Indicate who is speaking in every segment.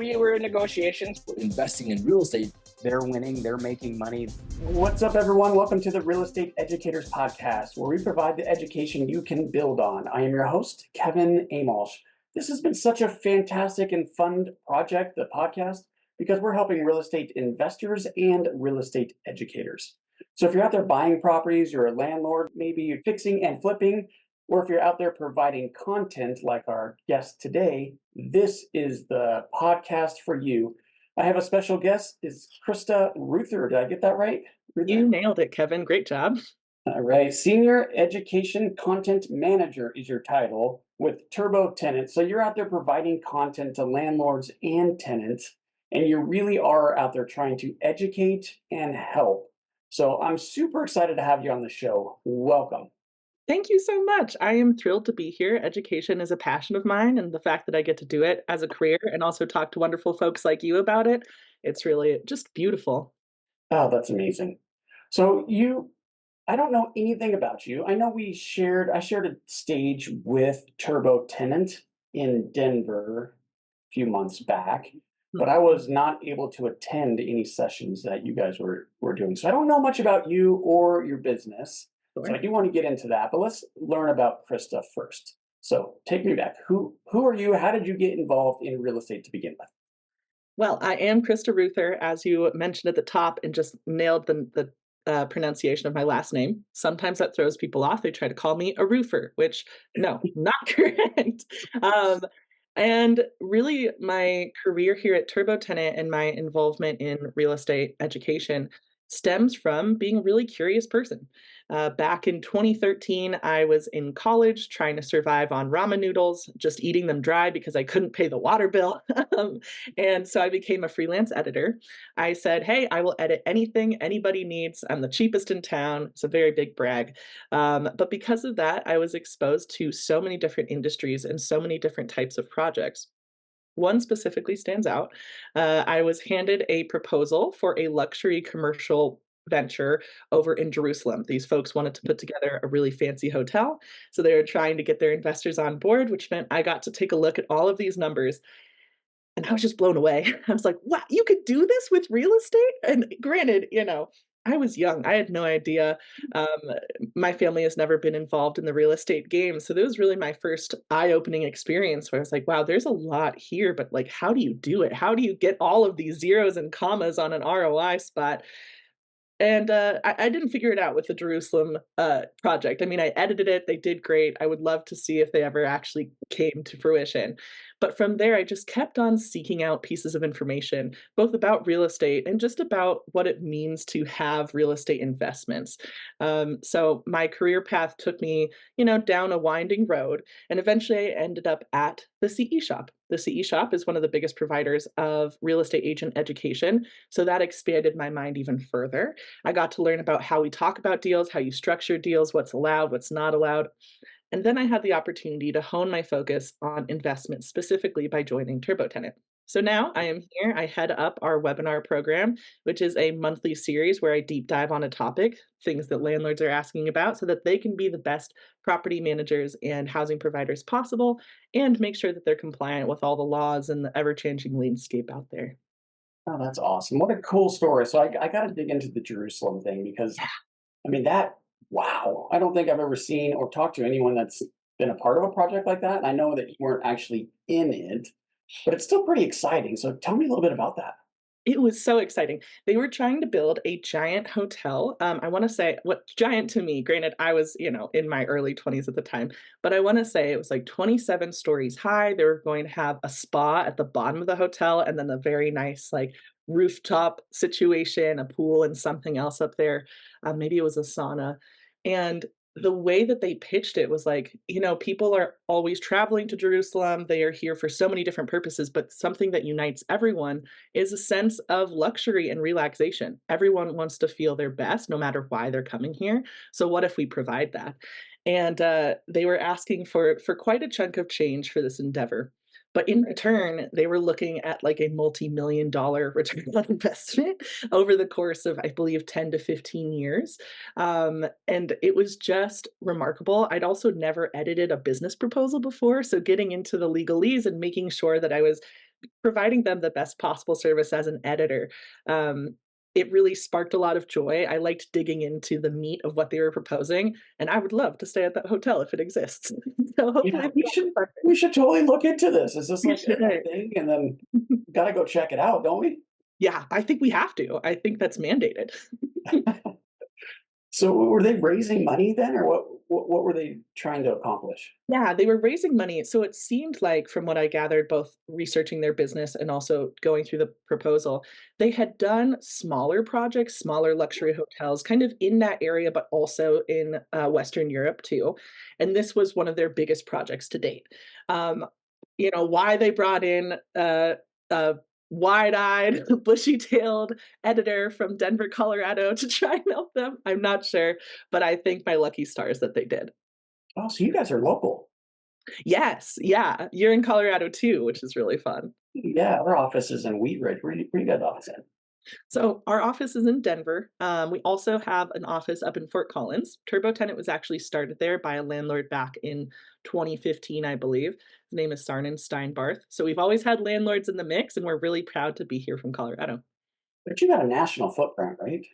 Speaker 1: we were in negotiations.
Speaker 2: Investing in real estate, they're winning, they're making money.
Speaker 3: What's up, everyone? Welcome to the Real Estate Educators Podcast, where we provide the education you can build on. I am your host, Kevin Amolsch. This has been such a fantastic and fun project, the podcast, because we're helping real estate investors and real estate educators. So if you're out there buying properties, you're a landlord, maybe you're fixing and flipping, or if you're out there providing content like our guest today, this is the podcast for you. I have a special guest. It's Krista Reuther. Did I get that right?
Speaker 4: You nailed it, Kevin. Great job.
Speaker 3: All right. Senior Education Content Manager is your title with TurboTenant. So you're out there providing content to landlords and tenants, and you really are out there trying to educate and help. So I'm super excited to have you on the show. Welcome.
Speaker 4: Thank you so much. I am thrilled to be here. Education is a passion of mine, and the fact that I get to do it as a career and also talk to wonderful folks like you about it, it's really just beautiful.
Speaker 3: Oh, that's amazing. So I don't know anything about you. I know I shared a stage with TurboTenant in Denver a few months back, but I was not able to attend any sessions that you guys were doing. So I don't know much about you or your business. So I do want to get into that, but let's learn about Krista first. So take me back. Who are you? How did you get involved in real estate to begin with?
Speaker 4: Well, I am Krista Reuther, as you mentioned at the top, and just nailed the pronunciation of my last name. Sometimes that throws people off. They try to call me a roofer, which no, not correct. And really, my career here at TurboTenant and my involvement in real estate education stems from being a really curious person. Back in 2013, I was in college trying to survive on ramen noodles, just eating them dry because I couldn't pay the water bill. And so I became a freelance editor. I said, hey, I will edit anything anybody needs. I'm the cheapest in town. It's a very big brag. But because of that, I was exposed to so many different industries and so many different types of projects. One specifically stands out. I was handed a proposal for a luxury commercial venture over in Jerusalem. These folks wanted to put together a really fancy hotel. So they were trying to get their investors on board, which meant I got to take a look at all of these numbers. And I was just blown away. I was like, wow, you could do this with real estate? And granted, I was young. I had no idea. Um, my family has never been involved in the real estate game. So that was really my first eye-opening experience where I was like, wow, there's a lot here, but like, how do you do it? How do you get all of these zeros and commas on an ROI spot? And I didn't figure it out with the Jerusalem project. I mean, I edited it. They did great. I would love to see if they ever actually came to fruition. But from there, I just kept on seeking out pieces of information, both about real estate and just about what it means to have real estate investments. So my career path took me, down a winding road, and eventually I ended up at the CE Shop. The CE Shop is one of the biggest providers of real estate agent education. So that expanded my mind even further. I got to learn about how we talk about deals, how you structure deals, what's allowed, what's not allowed. And then I had the opportunity to hone my focus on investments, specifically by joining TurboTenant. So now I am here. I head up our webinar program, which is a monthly series where I deep dive on a topic, things that landlords are asking about, so that they can be the best property managers and housing providers possible, and make sure that they're compliant with all the laws and the ever-changing landscape out there.
Speaker 3: Oh, that's awesome. What a cool story. So I got to dig into the Jerusalem thing because, wow, I don't think I've ever seen or talked to anyone that's been a part of a project like that. And I know that you weren't actually in it, but it's still pretty exciting. So tell me a little bit about that.
Speaker 4: It was so exciting. They were trying to build a giant hotel. I want to say what giant to me, granted, I was, in my early 20s at the time, but I want to say it was like 27 stories high. They were going to have a spa at the bottom of the hotel and then a very nice, like, rooftop situation, a pool and something else up there. Maybe it was a sauna. And the way that they pitched it was like, people are always traveling to Jerusalem. They are here for so many different purposes, but something that unites everyone is a sense of luxury and relaxation. Everyone wants to feel their best, no matter why they're coming here. So what if we provide that? And they were asking for quite a chunk of change for this endeavor. But in return, they were looking at like a multi-million-dollar return on investment over the course of, I believe, 10 to 15 years. And it was just remarkable. I'd also never edited a business proposal before. So getting into the legalese and making sure that I was providing them the best possible service as an editor, um, it really sparked a lot of joy. I liked digging into the meat of what they were proposing, and I would love to stay at that hotel if it exists. So hopefully
Speaker 3: Yeah,
Speaker 4: it's
Speaker 3: we
Speaker 4: not
Speaker 3: should
Speaker 4: perfect.
Speaker 3: we should totally look into this. Is this
Speaker 4: We
Speaker 3: like
Speaker 4: should.
Speaker 3: a thing? And then gotta go check it out, don't we?
Speaker 4: Yeah, I think we have to. I think that's mandated.
Speaker 3: So were they raising money then, or what were they trying to accomplish?
Speaker 4: Yeah, they were raising money. So it seemed like, from what I gathered, both researching their business and also going through the proposal, they had done smaller projects, smaller luxury hotels, kind of in that area, but also in Western Europe too. And this was one of their biggest projects to date. Um, why they brought in a wide-eyed, bushy-tailed editor from Denver, Colorado to try and help them, I'm not sure, but I think my lucky stars that they did.
Speaker 3: Oh, so you guys are local.
Speaker 4: Yes, yeah, you're in Colorado too, which is really fun.
Speaker 3: Yeah, our office is in Wheat Ridge. Where you guys office in?
Speaker 4: So our office is in Denver. We also have an office up in Fort Collins. TurboTenant was actually started there by a landlord back in 2015, I believe. His name is Sarnan Steinbarth. So we've always had landlords in the mix, and we're really proud to be here from Colorado.
Speaker 3: But you got a national footprint, right?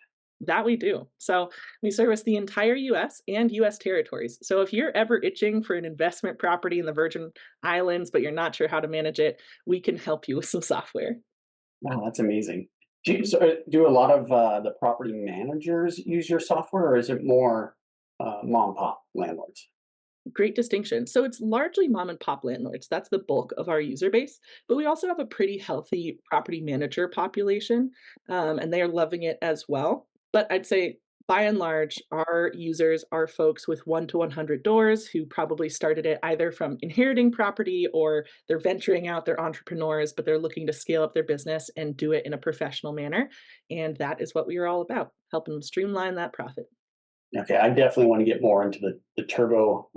Speaker 4: That we do. So we service the entire US and US territories. So if you're ever itching for an investment property in the Virgin Islands, but you're not sure how to manage it, we can help you with some software.
Speaker 3: Wow, that's amazing.
Speaker 4: Mhm.
Speaker 3: Do a lot of the property managers use your software, or is it more mom and pop landlords?
Speaker 4: Great distinction. So it's largely mom and pop landlords. That's the bulk of our user base. But we also have a pretty healthy property manager population, and they are loving it as well. But I'd say by and large, our users are folks with 1 to 100 doors who probably started it either from inheriting property or they're venturing out, they're entrepreneurs, but they're looking to scale up their business and do it in a professional manner. And that is what we are all about, helping them streamline that profit.
Speaker 3: Okay, I definitely want to get more into the Turbo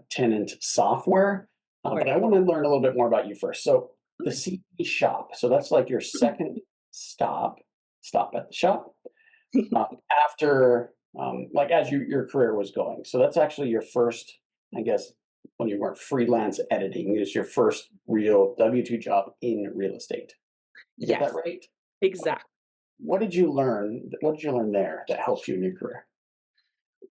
Speaker 3: tenant software,
Speaker 4: Or
Speaker 3: but I want to learn a little bit more about you first. So the
Speaker 4: okay.
Speaker 3: CE shop, so that's like your second stop at the shop uh, after like as your career was going. So that's actually your first, I guess, when you weren't freelance editing, is your first real W-2 job in real estate. Did I get that
Speaker 4: Yes,
Speaker 3: right?
Speaker 4: exactly.
Speaker 3: What did you learn? What did you learn there that helped you in your career?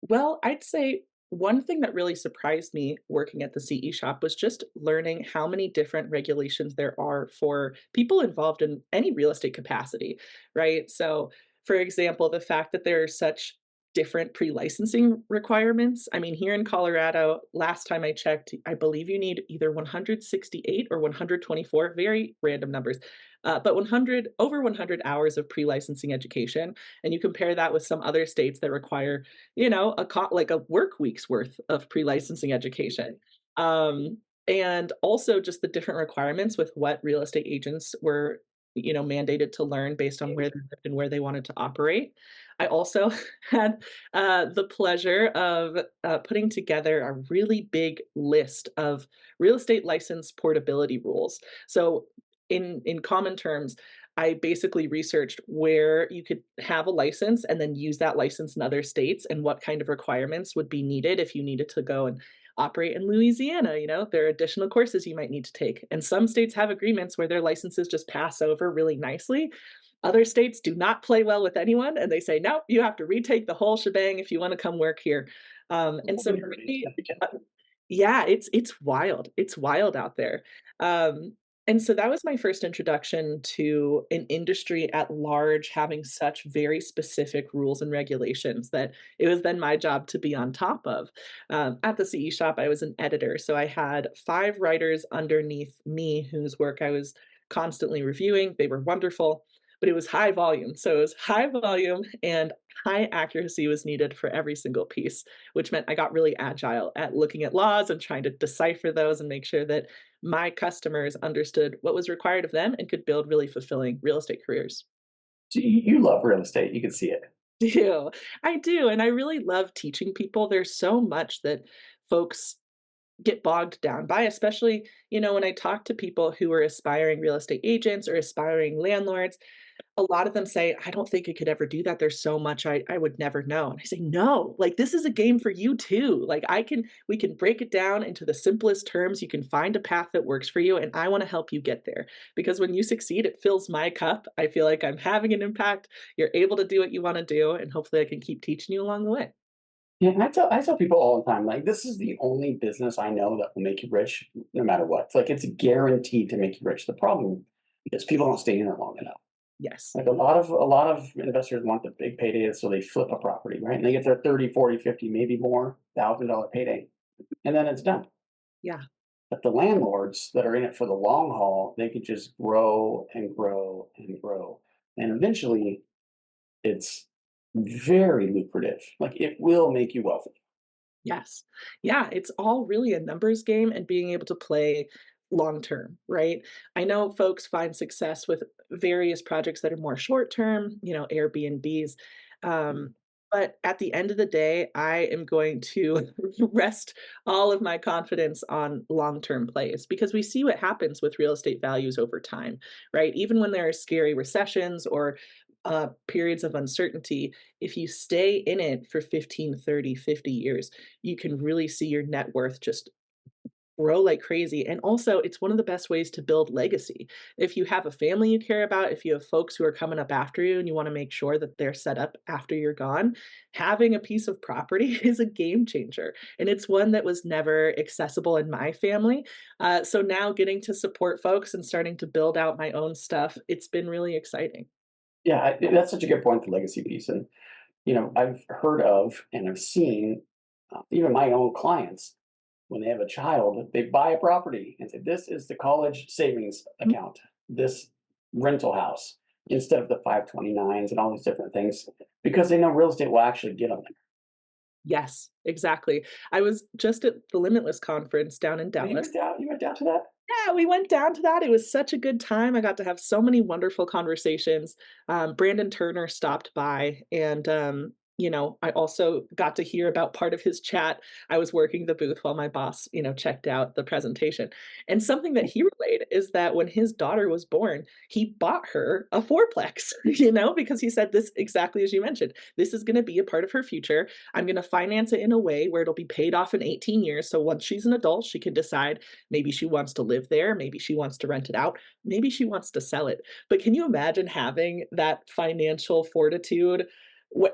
Speaker 4: Well, I'd say one thing that really surprised me working at the CE shop was just learning how many different regulations there are for people involved in any real estate capacity, right? So, for example, the fact that there are such different pre-licensing requirements. I mean, here in Colorado, last time I checked, I believe you need either 168 or 124, very random numbers, but 100 over 100 hours of pre-licensing education. And you compare that with some other states that require like a work week's worth of pre-licensing education. Um, and also just the different requirements with what real estate agents were, mandated to learn based on where they lived and where they wanted to operate. I also had the pleasure of putting together a really big list of real estate license portability rules. So, in common terms, I basically researched where you could have a license and then use that license in other states and what kind of requirements would be needed if you needed to go and operate in Louisiana. There are additional courses you might need to take. And some states have agreements where their licenses just pass over really nicely. Other states do not play well with anyone and they say, no, you have to retake the whole shebang if you want to come work here. And so
Speaker 3: Very
Speaker 4: really,
Speaker 3: significant.
Speaker 4: yeah, it's wild. It's wild out there. And so that was my first introduction to an industry at large having such very specific rules and regulations that it was then my job to be on top of. At the CE shop, I was an editor, so I had 5 writers underneath me whose work I was constantly reviewing. They were wonderful, but it was high volume. So it was high volume and high accuracy was needed for every single piece, which meant I got really agile at looking at laws and trying to decipher those and make sure that my customers understood what was required of them and could build really fulfilling real estate careers.
Speaker 3: So you love real estate, you can see it.
Speaker 4: Do. I do, and I really love teaching people. There's so much that folks get bogged down by, especially, when I talk to people who are aspiring real estate agents or aspiring landlords. a lot of them say, "I don't think I could ever do that. There's so much I would never know." And I say, "No, like, this is a game for you too. Like, we can break it down into the simplest terms. You can find a path that works for you, and I wanna help you get there." Because when you succeed, it fills my cup. I feel like I'm having an impact. You're able to do what you wanna do, and hopefully I can keep teaching you along the way.
Speaker 3: Yeah, and I tell people all the time, like, this is the only business I know that will make you rich no matter what. It's like it's guaranteed to make you rich. The problem is people don't stay in it long enough.
Speaker 4: Yes.
Speaker 3: Like a lot of investors want the big payday, so they flip a property, right? And they get their 30, 40, 50, maybe more $1,000 payday, and then it's done.
Speaker 4: Yeah.
Speaker 3: But the landlords that are in it for the long haul, they could just grow and grow and grow. And eventually it's very lucrative. Like it will make you wealthy.
Speaker 4: Yes. Yeah, it's all really a numbers game and being able to play long term, right? I know folks find success with various projects that are more short term, Airbnbs. Um, but at the end of the day, I am going to rest all of my confidence on long term plays because we see what happens with real estate values over time, right? Even when there are scary recessions or periods of uncertainty, if you stay in it for 15, 30, 50 years, you can really see your net worth just grow like crazy. And also, it's one of the best ways to build legacy. If you have a family you care about, if you have folks who are coming up after you and you want to make sure that they're set up after you're gone, having a piece of property is a game changer. And it's one that was never accessible in my family. So now getting to support folks and starting to build out my own stuff, it's been really exciting.
Speaker 3: Yeah, that's such a good point, the legacy piece. And, I've heard of and I've seen even my own clients, when they have a child, they buy a property and say, this is the college savings account, this rental house, instead of the 529s and all these different things, because they know real estate will actually get them there.
Speaker 4: Yes, exactly. I was just at the Limitless conference down in
Speaker 3: Oh, you
Speaker 4: Dallas.
Speaker 3: went down, you went down to that?
Speaker 4: Yeah, we went down to that. It was such a good time. I got to have so many wonderful conversations. Brandon Turner stopped by, and I also got to hear about part of his chat. I was working the booth while my boss, checked out the presentation. And something that he relayed is that when his daughter was born, he bought her a fourplex, because he said this exactly as you mentioned. This is going to be a part of her future. I'm going to finance it in a way where it'll be paid off in 18 years. So once she's an adult, she can decide. Maybe she wants to live there, maybe she wants to rent it out, maybe she wants to sell it. But can you imagine having that financial fortitude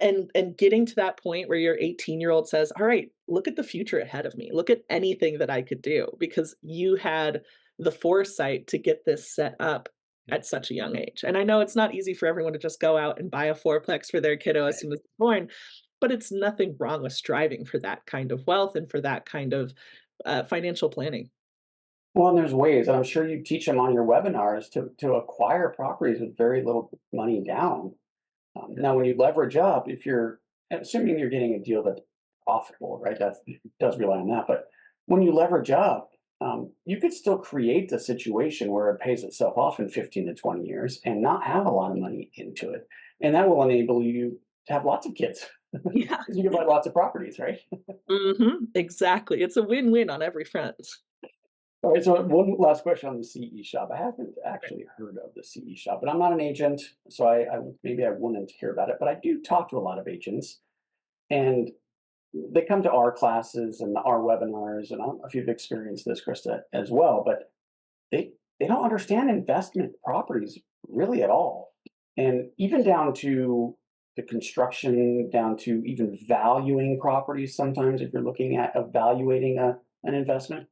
Speaker 4: and getting to that point where your 18-year-old says, "All right, look at the future ahead of me. Look at anything that I could do because you had the foresight to get this set up at such a young age." And I know it's not easy for everyone to just go out and buy a fourplex for their kiddo as soon as they're born, but it's nothing wrong with striving for that kind of wealth and for that kind of financial planning.
Speaker 3: Well, and there's ways, and I'm sure you teach them on your webinars to acquire properties with very little money down. Now, when you leverage up, if you're assuming you're getting a deal that's profitable, right? That does rely on that. But when you leverage up, you could still create the situation where it pays itself off in 15 to 20 years and not have a lot of money into it. And that will enable you to have lots of kids
Speaker 4: Yeah.
Speaker 3: because you can buy lots of properties, right?
Speaker 4: Exactly. It's a win-win on every front.
Speaker 3: All right, so one last question on the CE shop. I haven't actually heard of the CE shop, but I'm not an agent, so maybe I wouldn't hear about it. But I do talk to a lot of agents, and they come to our classes and our webinars, and I don't know if you've experienced this, Krista, as well. But they don't understand investment properties really at all, and even down to the construction, down to even valuing properties. Sometimes, if you're looking at evaluating an investment,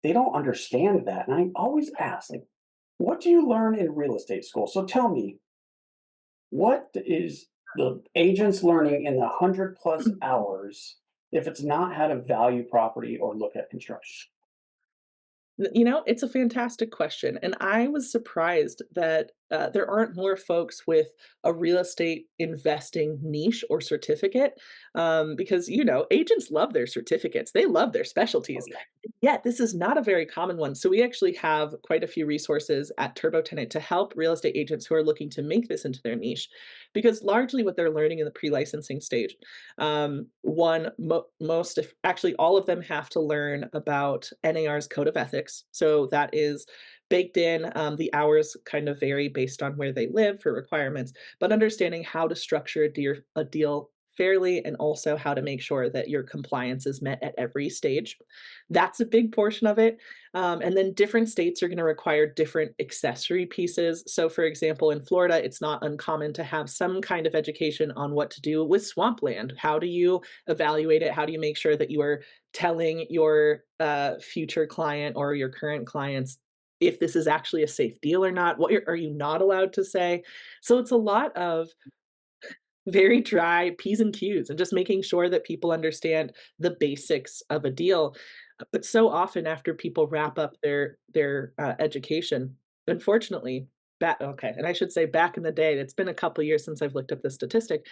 Speaker 3: they don't understand that. And I always ask, like, what do you learn in real estate school? So tell me, what is the agents learning in the 100+ hours if it's not how to value property or look at construction?
Speaker 4: It's a fantastic question, and I was surprised that, there aren't more folks with a real estate investing niche or certificate, because, agents love their certificates, they love their
Speaker 3: Oh
Speaker 4: specialties,
Speaker 3: yeah.
Speaker 4: yet this is not a very common one, so we actually have quite a few resources at TurboTenant to help real estate agents who are looking to make this into their niche, because largely what they're learning in the pre-licensing stage, most, if actually all of them have to learn about NAR's code of ethics. So that is baked in. The hours kind of vary based on where they live for requirements, but understanding how to structure a deal fairly and also how to make sure that your compliance is met at every stage. That's a big portion of it. And then different states are going to require different accessory pieces. So, for example, in Florida, it's not uncommon to have some kind of education on what to do with swampland. How do you evaluate it? How do you make sure that you are telling your future client or your current clients if this is actually a safe deal or not? What are you not allowed to say? So it's a lot of very dry P's and Q's and just making sure that people understand the basics of a deal. But so often after people wrap up their education, unfortunately, and I should say back in the day, it's been a couple years since I've looked up the statistic,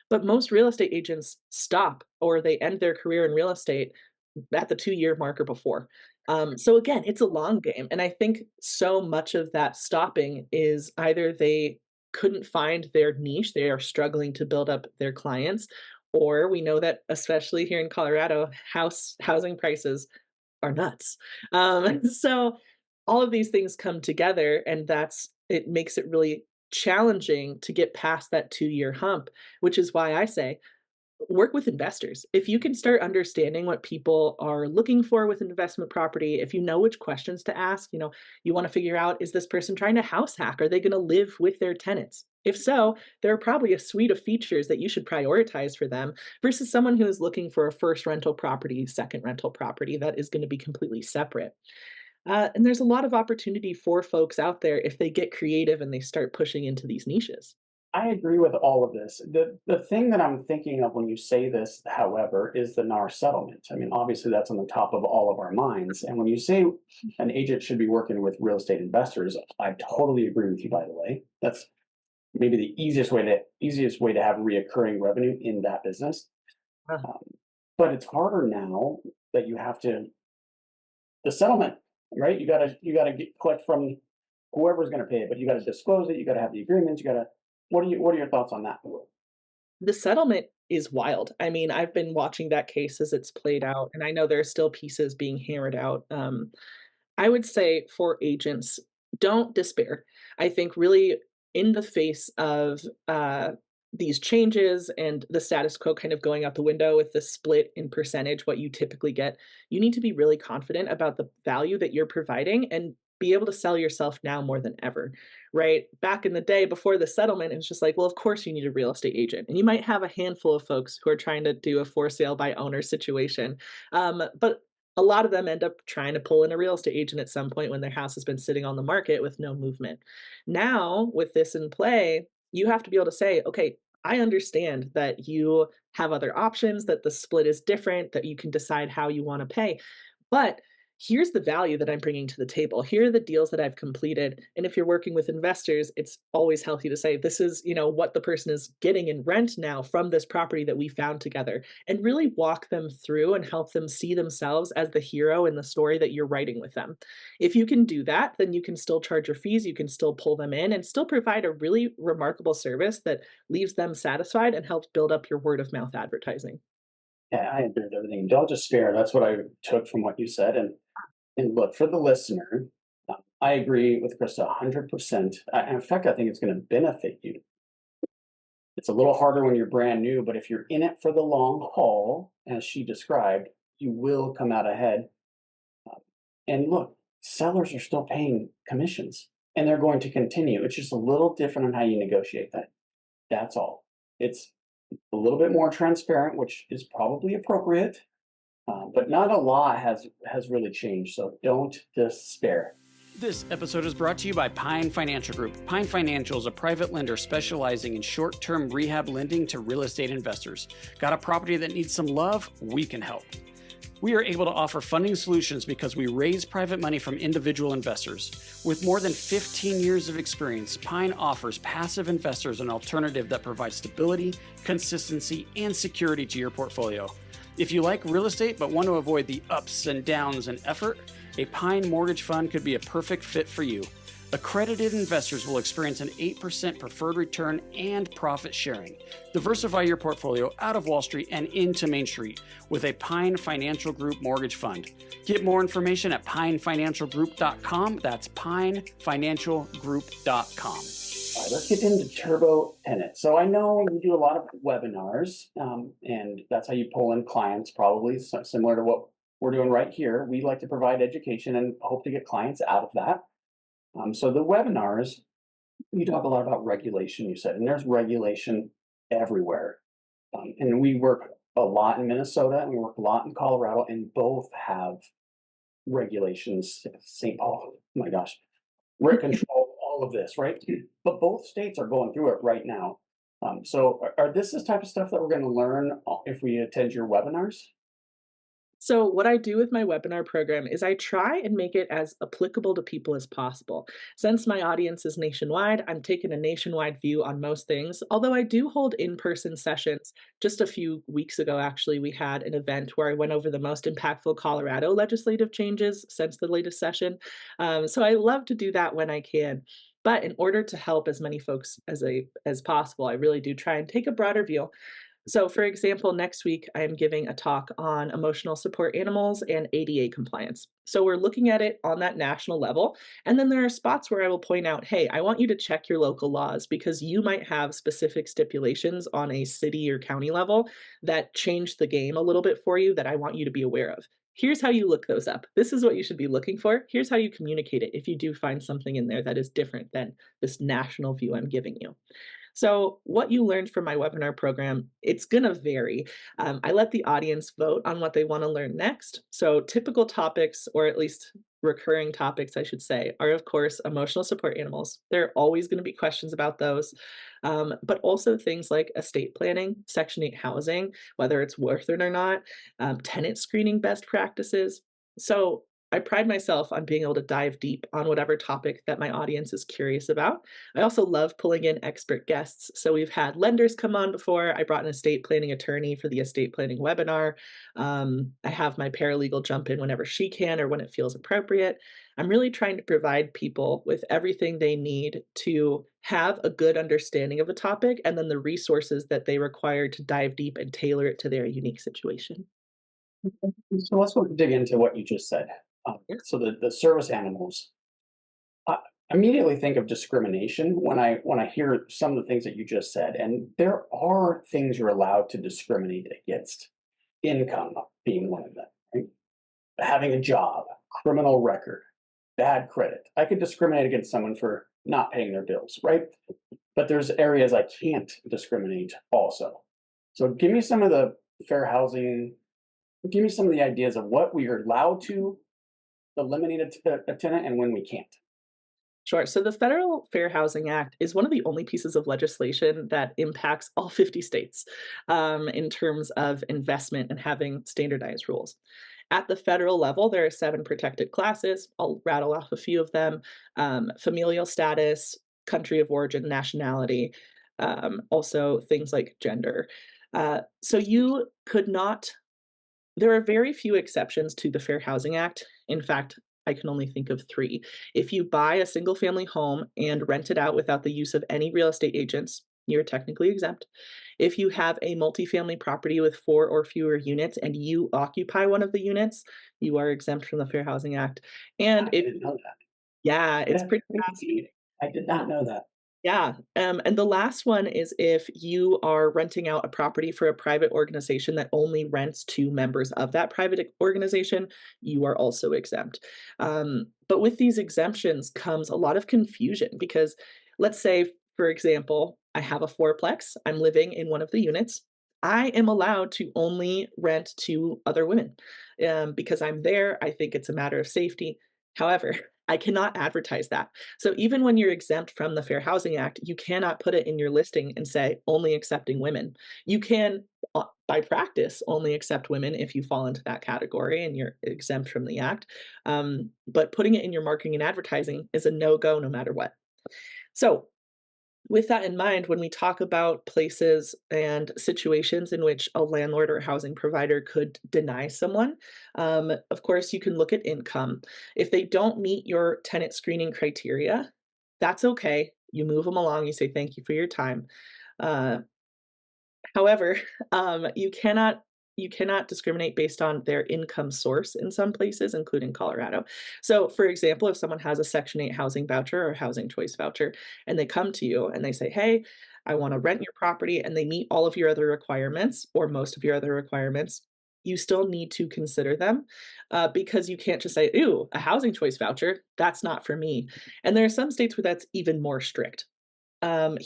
Speaker 4: but most real estate agents stop or they end their career in real estate at the 2-year mark or before. So again, it's a long game, and I think so much of that stopping is either they couldn't find their niche, they are struggling to build up their clients, or we know that especially here in Colorado, housing prices are nuts. So all of these things come together, and it makes it really challenging to get past that 2-year hump, which is why I say work with investors. If you can start understanding what people are looking for with an investment property, if you know which questions to ask, you want to figure out, is this person trying to house hack? Are they going to live with their tenants? If so, there are probably a suite of features that you should prioritize for them versus someone who is looking for a first rental property, second rental property that is going to be completely separate. And there's a lot of opportunity for folks out there if they get creative and they start pushing into these niches.
Speaker 3: I agree with all of this. The thing that I'm thinking of when you say this, however, is the NAR settlement. I mean, obviously that's on the top of all of our minds. And when you say an agent should be working with real estate investors, I totally agree with you, by the way. That's maybe the easiest way to have reoccurring revenue in that business.
Speaker 4: Uh-huh.
Speaker 3: But it's harder now that you have the settlement, right? You gotta collect from whoever's going to pay it, but you got to disclose it. You got to have the agreements. What are your thoughts on that?
Speaker 4: The settlement is wild. I mean, I've been watching that case as it's played out, and I know there are still pieces being hammered out. I would say for agents, don't despair. I think really in the face of these changes and the status quo kind of going out the window with the split in percentage, what you typically get, you need to be really confident about the value that you're providing and be able to sell yourself now more than ever, right? Back in the day before the settlement, it was just like, well, of course you need a real estate agent. And you might have a handful of folks who are trying to do a for sale by owner situation. But a lot of them end up trying to pull in a real estate agent at some point when their house has been sitting on the market with no movement. Now, with this in play, you have to be able to say, okay, I understand that you have other options, that the split is different, that you can decide how you want to pay. But here's the value that I'm bringing to the table. Here are the deals that I've completed. And if you're working with investors, it's always healthy to say, this is, what the person is getting in rent now from this property that we found together, and really walk them through and help them see themselves as the hero in the story that you're writing with them. If you can do that, then you can still charge your fees, you can still pull them in and still provide a really remarkable service that leaves them satisfied and helps build up your word of mouth advertising.
Speaker 3: Yeah, I agree with everything. Don't despair. That's what I took from what you said. And look, for the listener, I agree with Krista 100%. In fact, I think it's going to benefit you. It's a little harder when you're brand new, but if you're in it for the long haul, as she described, you will come out ahead. And look, sellers are still paying commissions, and they're going to continue. It's just a little different on how you negotiate that. That's all. It's a little bit more transparent, which is probably appropriate. But not a lot has really changed, so don't despair.
Speaker 2: This episode is brought to you by Pine Financial Group. Pine Financial is a private lender specializing in short-term rehab lending to real estate investors. Got a property that needs some love? We can help. We are able to offer funding solutions because we raise private money from individual investors. With more than 15 years of experience, Pine offers passive investors an alternative that provides stability, consistency, and security to your portfolio. If you like real estate but want to avoid the ups and downs and effort, a Pine mortgage fund could be a perfect fit for you. Accredited investors will experience an 8% preferred return and profit sharing. Diversify your portfolio out of Wall Street and into Main Street with a Pine Financial Group mortgage fund. Get more information at pinefinancialgroup.com. That's pinefinancialgroup.com.
Speaker 3: All right, let's get into TurboTenant. So I know you do a lot of webinars, and that's how you pull in clients, probably similar to what we're doing right here. We like to provide education and hope to get clients out of that. So the webinars, you talk a lot about regulation, you said, and there's regulation everywhere. And we work a lot in Minnesota and we work a lot in Colorado, and both have regulations. St. Paul, oh my gosh, rent control, all of this, right? But both states are going through it right now. So are this type of stuff that we're going to learn if we attend your webinars?
Speaker 4: So what I do with my webinar program is I try and make it as applicable to people as possible. Since my audience is nationwide, I'm taking a nationwide view on most things, although I do hold in-person sessions. Just a few weeks ago, actually, we had an event where I went over the most impactful Colorado legislative changes since the latest session. So I love to do that when I can. But in order to help as many folks as possible, I really do try and take a broader view. So, for example, next week I am giving a talk on emotional support animals and ADA compliance. So, we're looking at it on that national level. And then there are spots where I will point out, hey, I want you to check your local laws because you might have specific stipulations on a city or county level that change the game a little bit for you that I want you to be aware of. Here's how you look those up. This is what you should be looking for. Here's how you communicate it if you do find something in there that is different than this national view I'm giving you. So what you learned from my webinar program, it's going to vary. I let the audience vote on what they want to learn next. So typical topics, or at least recurring topics, I should say, are of course emotional support animals. There are always going to be questions about those, but also things like estate planning, Section 8 housing, whether it's worth it or not, tenant screening best practices. So I pride myself on being able to dive deep on whatever topic that my audience is curious about. I also love pulling in expert guests. So we've had lenders come on before. I brought an estate planning attorney for the estate planning webinar. I have my paralegal jump in whenever she can or when it feels appropriate. I'm really trying to provide people with everything they need to have a good understanding of a topic and then the resources that they require to dive deep and tailor it to their unique situation.
Speaker 3: So let's go dig into what you just said.
Speaker 4: Yeah.
Speaker 3: So the service animals, I immediately think of discrimination when I hear some of the things that you just said, and there are things you're allowed to discriminate against. Income being one of them, right? Having a job, criminal record, bad credit. I could discriminate against someone for not paying their bills, right? But there's areas I can't discriminate also. So give me some of the fair housing, give me some of the ideas of what we are allowed to eliminate a tenant and when we can't.
Speaker 4: Sure. So the Federal Fair Housing Act is one of the only pieces of legislation that impacts all 50 states in terms of investment and having standardized rules. At the federal level, there are 7 protected classes. I'll rattle off a few of them: familial status, country of origin, nationality, also things like gender. So you could not there are very few exceptions to the Fair Housing Act. In fact, I can only think of 3. If you buy a single family home and rent it out without the use of any real estate agents, you're technically exempt. If you have a multifamily property with 4 or fewer units and you occupy one of the units, you are exempt from the Fair Housing Act. And
Speaker 3: I
Speaker 4: if
Speaker 3: didn't know that.
Speaker 4: yeah, it's
Speaker 3: That's
Speaker 4: pretty
Speaker 3: crazy. I did not know that.
Speaker 4: yeah, and the last one is if you are renting out a property for a private organization that only rents to members of that private organization, you are also exempt. But with these exemptions comes a lot of confusion because let's say, for example, I have a fourplex, I'm living in one of the units. I am allowed to only rent to other women because I'm there. I think it's a matter of safety. However, I cannot advertise that. So even when you're exempt from the Fair Housing Act, you cannot put it in your listing and say only accepting women. You can, by practice, only accept women if you fall into that category and you're exempt from the act. But putting it in your marketing and advertising is a no-go no matter what. So with that in mind, when we talk about places and situations in which a landlord or housing provider could deny someone, of course, you can look at income. If they don't meet your tenant screening criteria, That's okay. You move them along, you say, "Thank you for your time." Uh, However, you cannot discriminate based on their income source in some places, including Colorado. So, for example, if someone has a Section 8 housing voucher or housing choice voucher, and they come to you and they say, "Hey, I wanna rent your property," and they meet all of your other requirements or most of your other requirements, you still need to consider them, because you can't just say, "Ooh, a housing choice voucher, that's not for me." And there are some states where that's even more strict.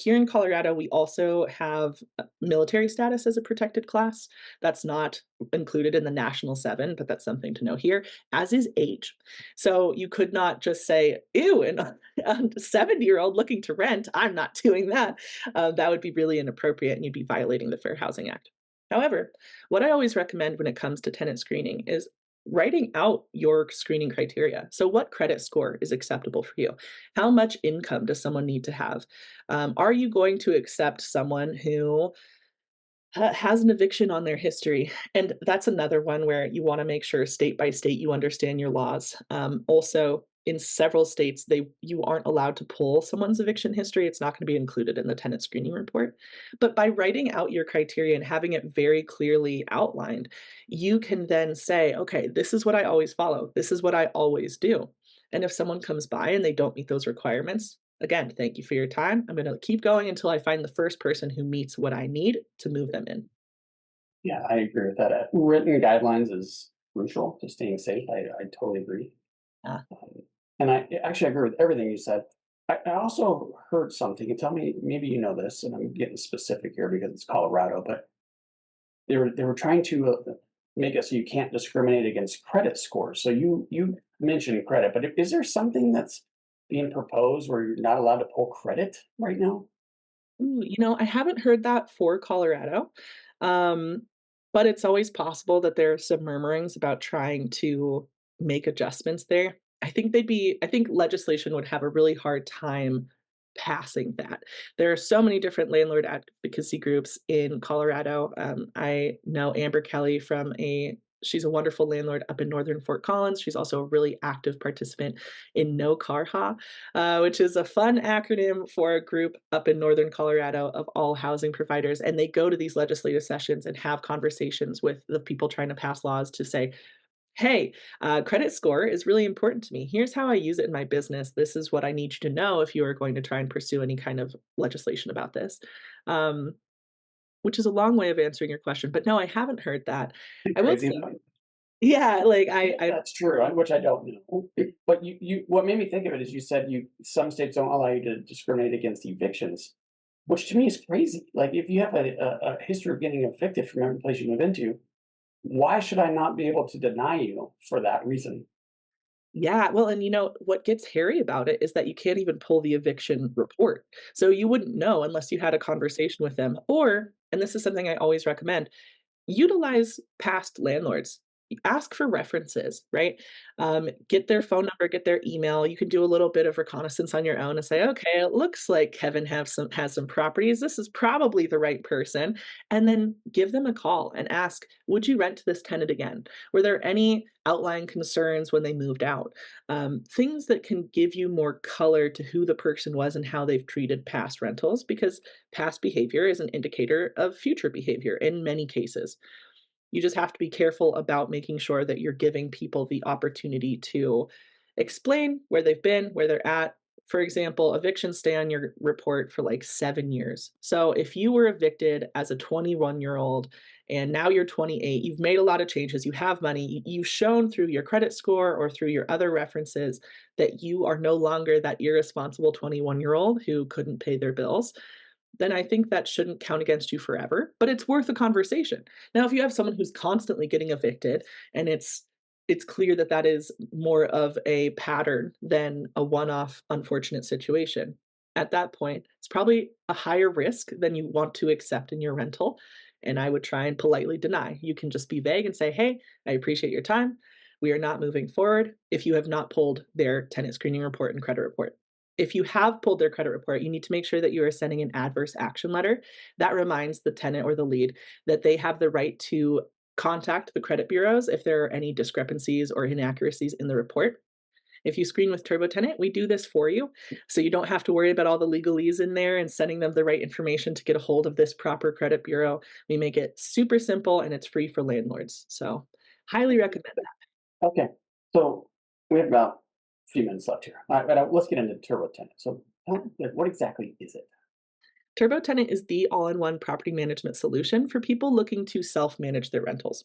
Speaker 4: Here in Colorado, we also have military status as a protected class. That's not included in the National 7, but that's something to know here, as is age. So you could not just say, ew, and a 70-year-old looking to rent, I'm not doing that. That would be really inappropriate and you'd be violating the Fair Housing Act. However, what I always recommend when it comes to tenant screening is writing out your screening criteria. So, what credit score is acceptable for you? How much income does someone need to have? Are you going to accept someone who has an eviction on their history? And that's another one where you want to make sure state by state you understand your laws. Also, in several states, you aren't allowed to pull someone's eviction history. It's not going to be included in the tenant screening report. But by writing out your criteria and having it very clearly outlined, you can then say, okay, this is what I always follow. This is what I always do. And if someone comes by and they don't meet those requirements, again, thank you for your time. I'm going to keep going until I find the first person who meets what I need to move them in.
Speaker 3: Yeah, I agree with that. Written guidelines is crucial to staying safe. I totally agree.
Speaker 4: Yeah.
Speaker 3: And I actually agree with everything you said. I also heard something, and tell me, maybe you know this, and I'm getting specific here because it's Colorado, but they were trying to make it so you can't discriminate against credit scores. So you mentioned credit, but is there something that's being proposed where you're not allowed to pull credit right now?
Speaker 4: Ooh, I haven't heard that for Colorado, um, but it's always possible that there are some murmurings about trying to make adjustments there. I think legislation would have a really hard time passing that. There are so many different landlord advocacy groups in Colorado. I know Amber Kelly she's a wonderful landlord up in northern Fort Collins. She's also a really active participant in No Carha, which is a fun acronym for a group up in northern Colorado of all housing providers. And they go to these legislative sessions and have conversations with the people trying to pass laws to say, hey, credit score is really important to me. Here's how I use it in my business. This is what I need you to know if you are going to try and pursue any kind of legislation about this. Um, which is a long way of answering your question. But no, I haven't heard that. I will
Speaker 3: Crazy.
Speaker 4: say, yeah, like
Speaker 3: If that's true, which I don't know. But what made me think of it is you said some states don't allow you to discriminate against evictions, which to me is crazy. Like if you have a history of getting evicted from every place you move into, why should I not be able to deny you for that reason?
Speaker 4: yeah, well, and what gets hairy about it is that you can't even pull the eviction report. So you wouldn't know unless you had a conversation with them. Or, and this is something I always recommend, utilize past landlords. Ask for references, right? Get their phone number, get their email. You can do a little bit of reconnaissance on your own and say, okay, it looks like Kevin has some properties. This is probably the right person. And then give them a call and ask, would you rent to this tenant again? Were there any outlying concerns when they moved out? Things that can give you more color to who the person was and how they've treated past rentals, because past behavior is an indicator of future behavior in many cases. You just have to be careful about making sure that you're giving people the opportunity to explain where they've been, where they're at. For example, evictions stay on your report for like 7 years. So if you were evicted as a 21-year-old and now you're 28, you've made a lot of changes, you have money, you've shown through your credit score or through your other references that you are no longer that irresponsible 21-year-old who couldn't pay their bills, then I think that shouldn't count against you forever, but it's worth a conversation. Now, if you have someone who's constantly getting evicted and it's clear that that is more of a pattern than a one-off unfortunate situation, at that point, it's probably a higher risk than you want to accept in your rental, and I would try and politely deny. You can just be vague and say, "Hey, I appreciate your time. We are not moving forward," if you have not pulled their tenant screening report and credit report. If you have pulled their credit report, you need to make sure that you are sending an adverse action letter. That reminds the tenant or the lead that they have the right to contact the credit bureaus if there are any discrepancies or inaccuracies in the report. If you screen with TurboTenant, we do this for you. So you don't have to worry about all the legalese in there and sending them the right information to get a hold of this proper credit bureau. We make it super simple and it's free for landlords. So highly recommend that.
Speaker 3: Okay, so we have about a few minutes left here. All right, but let's get into TurboTenant. So, what exactly is it?
Speaker 4: TurboTenant is the all-in-one property management solution for people looking to self-manage their rentals.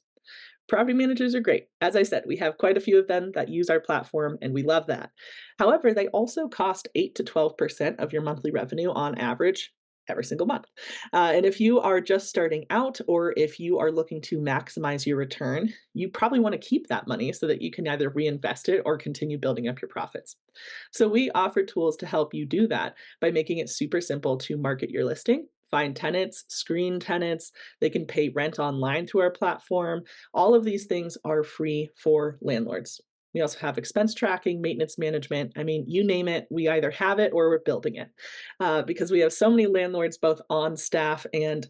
Speaker 4: Property managers are great. As I said, we have quite a few of them that use our platform, and we love that. However, they also cost 8 to 12% of your monthly revenue on average every single month. And if you are just starting out, or if you are looking to maximize your return, you probably want to keep that money so that you can either reinvest it or continue building up your profits. So we offer tools to help you do that by making it super simple to market your listing, find tenants, screen tenants. They can pay rent online through our platform. All of these things are free for landlords. We also have expense tracking, maintenance management. I mean, you name it, we either have it or we're building it. Because we have so many landlords, both on staff and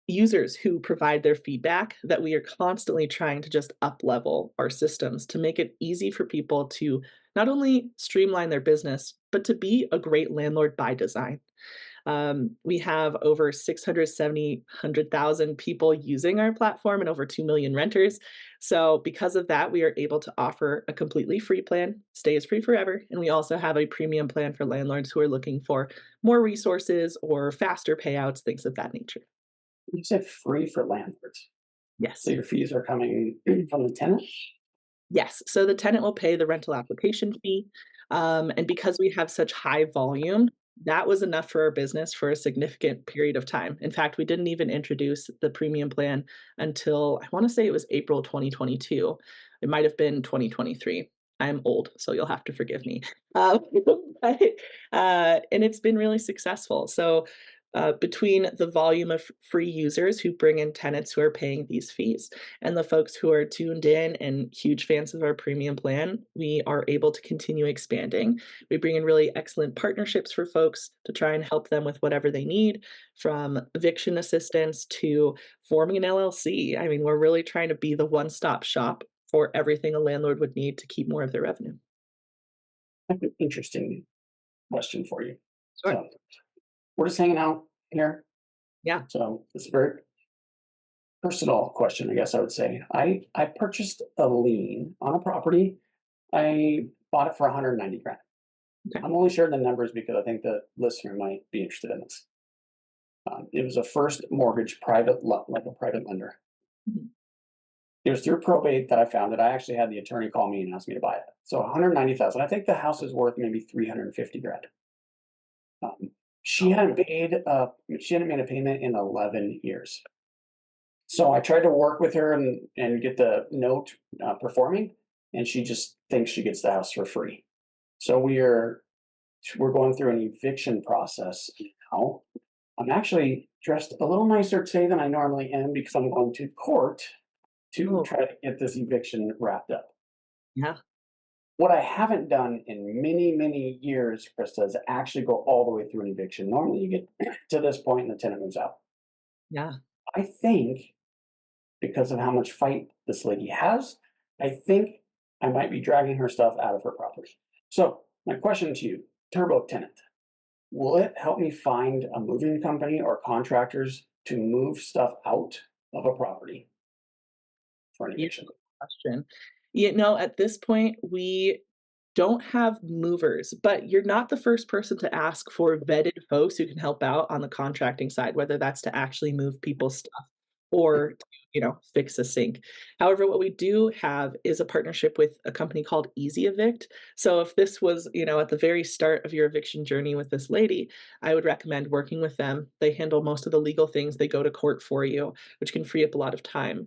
Speaker 4: users who provide their feedback, that we are constantly trying to just up level our systems to make it easy for people to not only streamline their business, but to be a great landlord by design. We have over 100,000 people using our platform and over 2 million renters. So because of that, we are able to offer a completely free plan, stays free forever. And we also have a premium plan for landlords who are looking for more resources or faster payouts, things of that nature.
Speaker 3: You said free for landlords. So
Speaker 4: Yes.
Speaker 3: your fees are coming from the tenant?
Speaker 4: Yes, so the tenant will pay the rental application fee, and because we have such high volume, that was enough for our business for a significant period of time. In fact, we didn't even introduce the premium plan until I wanna say it was April 2022. It might have been 2023. I'm old, so you'll have to forgive me. Uh, but, and it's been really successful. So, between the volume of free users who bring in tenants who are paying these fees, and the folks who are tuned in and huge fans of our premium plan, we are able to continue expanding. We bring in really excellent partnerships for folks to try and help them with whatever they need, from eviction assistance to forming an LLC. I mean, we're really trying to be the one-stop shop for everything a landlord would need to keep more of their revenue.
Speaker 3: I have an interesting question for you.
Speaker 4: Sure.
Speaker 3: So we're just hanging out here.
Speaker 4: Yeah.
Speaker 3: So it's a very personal question, I guess I would say. I purchased a lien on a property. I bought it for 190 grand.
Speaker 4: Okay.
Speaker 3: I'm only sharing the numbers because I think the listener might be interested in this. It was a first mortgage like a private lender.
Speaker 4: Mhm.
Speaker 3: It was through probate that I found it. I actually had the attorney call me and ask me to buy it. So 190,000. I think the house is worth maybe 350 grand. Um, she hadn't paid. She hadn't made a payment in 11 years. So I tried to work with her and get the note performing, and she just thinks she gets the house for free. So we're going through an eviction process now. I'm actually dressed a little nicer today than I normally am because I'm going to court to
Speaker 4: Oh,
Speaker 3: try to get this eviction wrapped up.
Speaker 4: yeah,
Speaker 3: What I haven't done in many, many years, Krista, is actually go all the way through an eviction. Normally, you get to this point and the tenant moves out.
Speaker 4: yeah.
Speaker 3: I think because of how much fight this lady has, I think I might be dragging her stuff out of her property. So, my question to you, TurboTenant, will it help me find a moving company or contractors to move stuff out of a property for an
Speaker 4: Yeah,
Speaker 3: eviction?
Speaker 4: good question. You know, at this point, we don't have movers, but you're not the first person to ask for vetted folks who can help out on the contracting side, whether that's to actually move people's stuff or to, fix a sink. However, what we do have is a partnership with a company called Easy Evict. So if this was, at the very start of your eviction journey with this lady, I would recommend working with them. They handle most of the legal things. They go to court for you, which can free up a lot of time.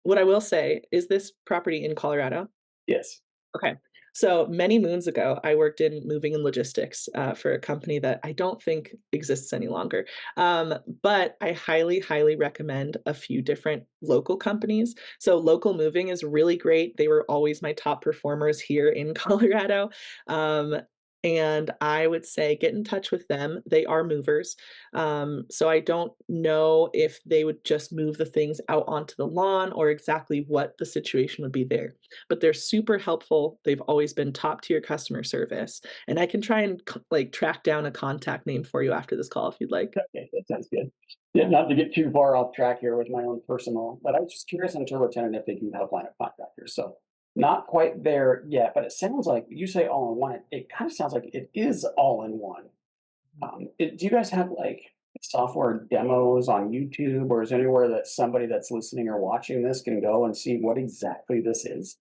Speaker 4: What I will say is this property in Colorado.
Speaker 3: Yes.
Speaker 4: Okay. So many moons ago, I worked in moving and logistics for a company that I don't think exists any longer. But I highly, highly recommend a few different local companies. So local moving is really great. They were always my top performers here in Colorado. Um, And I would say get in touch with them. They are movers. So I don't know if they would just move the things out onto the lawn or exactly what the situation would be there. But they're super helpful. They've always been top tier customer service. And I can try and like track down a contact name for you after this call if you'd like.
Speaker 3: Okay, that sounds good. Yeah, not to get too far off track here with my own personal, but I was just curious on TurboTenant if they can help line up contractors. So not quite there yet, but it sounds like you say all in one. It kind of sounds like it is all in one. Do you guys have like software demos on YouTube, or is there anywhere that somebody that's listening or watching this can go and see what exactly this is?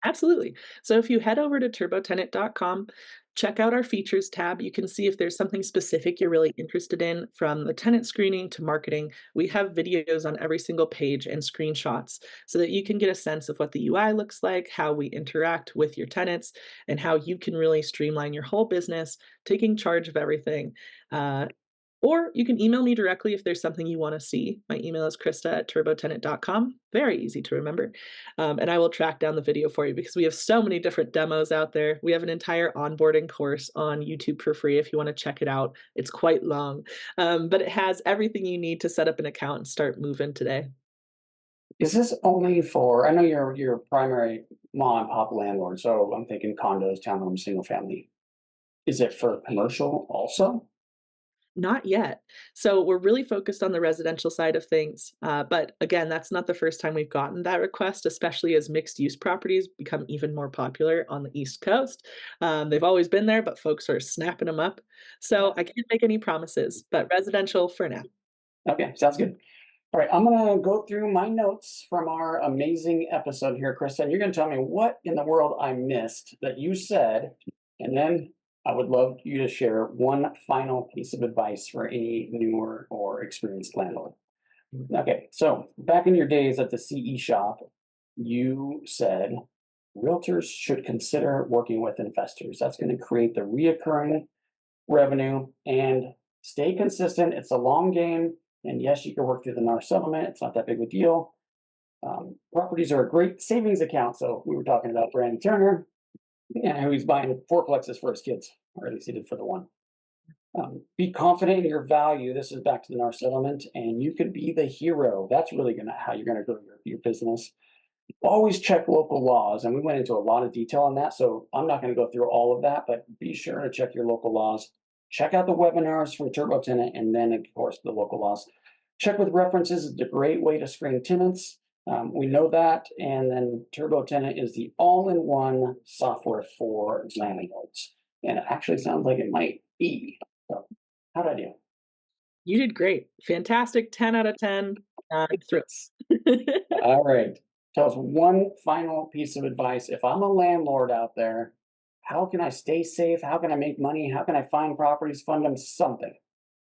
Speaker 4: Absolutely. So if you head over to turbotenant.com, check out our features tab. You can see if there's something specific you're really interested in, from the tenant screening to marketing. We have videos on every single page and screenshots so that you can get a sense of what the UI looks like, how we interact with your tenants, and how you can really streamline your whole business, taking charge of everything. Or you can email me directly if there's something you want to see. My email is krista@turbotenant.com. Very easy to remember. And I will track down the video for you because we have so many different demos out there. We have an entire onboarding course on YouTube for free if you want to check it out. It's quite long, but it has everything you need to set up an account and start moving today.
Speaker 3: Is this only for, I know you're a primary mom and pop landlord, so I'm thinking condos, townhomes, single family. Is it for commercial also?
Speaker 4: Not yet. So we're really focused on the residential side of things. But again, that's not the first time we've gotten that request, especially as mixed use properties become even more popular on the East Coast. They've always been there, but folks are snapping them up. So I can't make any promises, but residential for now.
Speaker 3: Okay, sounds good. All right, I'm gonna go through my notes from our amazing episode here, Krista, and you're gonna tell me what in the world I missed that you said, and then I would love you to share one final piece of advice for any newer or experienced landlord. Okay, so back in your days at the CE shop, you said realtors should consider working with investors. That's going to create the reoccurring revenue and stay consistent. It's a long game. And yes, you can work through the NAR settlement. It's not that big of a deal. Properties are a great savings account. So we were talking about Brandon Turner and how he's buying fourplexes for his kids, or at least he did for the one. Be confident in your value. This is back to the NAR settlement, and you could be the hero. That's really how you're gonna grow your business. Always check local laws, and we went into a lot of detail on that, so I'm not gonna go through all of that, but be sure to check your local laws. Check out the webinars from TurboTenant, and then of course the local laws. Check with references is a great way to screen tenants. We know that, and then TurboTenant is the all-in-one software for landlords, and it actually sounds like it might be. So, how'd I do?
Speaker 4: You did great. Fantastic. 10 out of 10. Thrills.
Speaker 3: All right. Tell us one final piece of advice. If I'm a landlord out there, how can I stay safe? How can I make money? How can I find properties, fund them, something?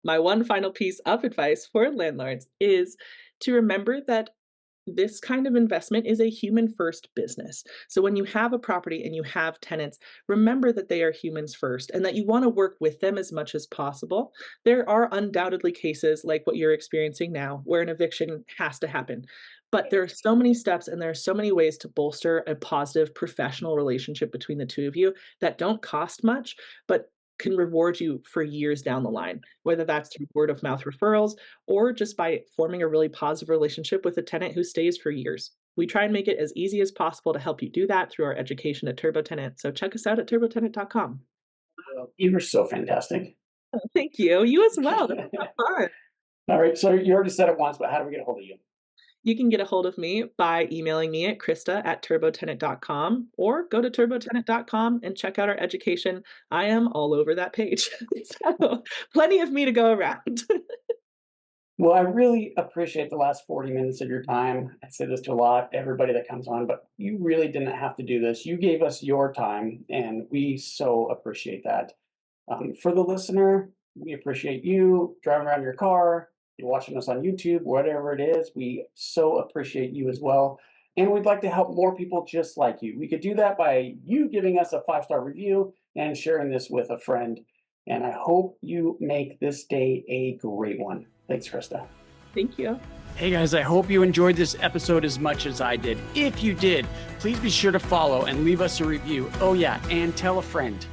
Speaker 4: My one final piece of advice for landlords is to remember that this kind of investment is a human first business. So when you have a property and you have tenants, remember that they are humans first and that you want to work with them as much as possible. There are undoubtedly cases like what you're experiencing now where an eviction has to happen. But there are so many steps and there are so many ways to bolster a positive professional relationship between the two of you that don't cost much, but can reward you for years down the line, whether that's through word of mouth referrals or just by forming a really positive relationship with a tenant who stays for years. We try and make it as easy as possible to help you do that through our education at TurboTenant. So check us out at turbotenant.com.
Speaker 3: You were so fantastic.
Speaker 4: Thank you. You as well. That was fun.
Speaker 3: All right. So you already said it once, but how do we get a hold of you?
Speaker 4: You can get a hold of me by emailing me at krista@turbotenant.com or go to turbotenant.com and check out our education. I am all over that page. So plenty of me to go around.
Speaker 3: Well, I really appreciate the last 40 minutes of your time. I say this to a lot, everybody that comes on, but you really didn't have to do this. You gave us your time, and we so appreciate that. For the listener, we appreciate you driving around your car, you're watching us on YouTube, whatever it is, we so appreciate you as well. And we'd like to help more people just like you. We could do that by you giving us a 5-star review and sharing this with a friend. And I hope you make this day a great one. Thanks, Krista.
Speaker 4: Thank you.
Speaker 2: Hey guys, I hope you enjoyed this episode as much as I did. If you did, please be sure to follow and leave us a review. Oh yeah, and tell a friend.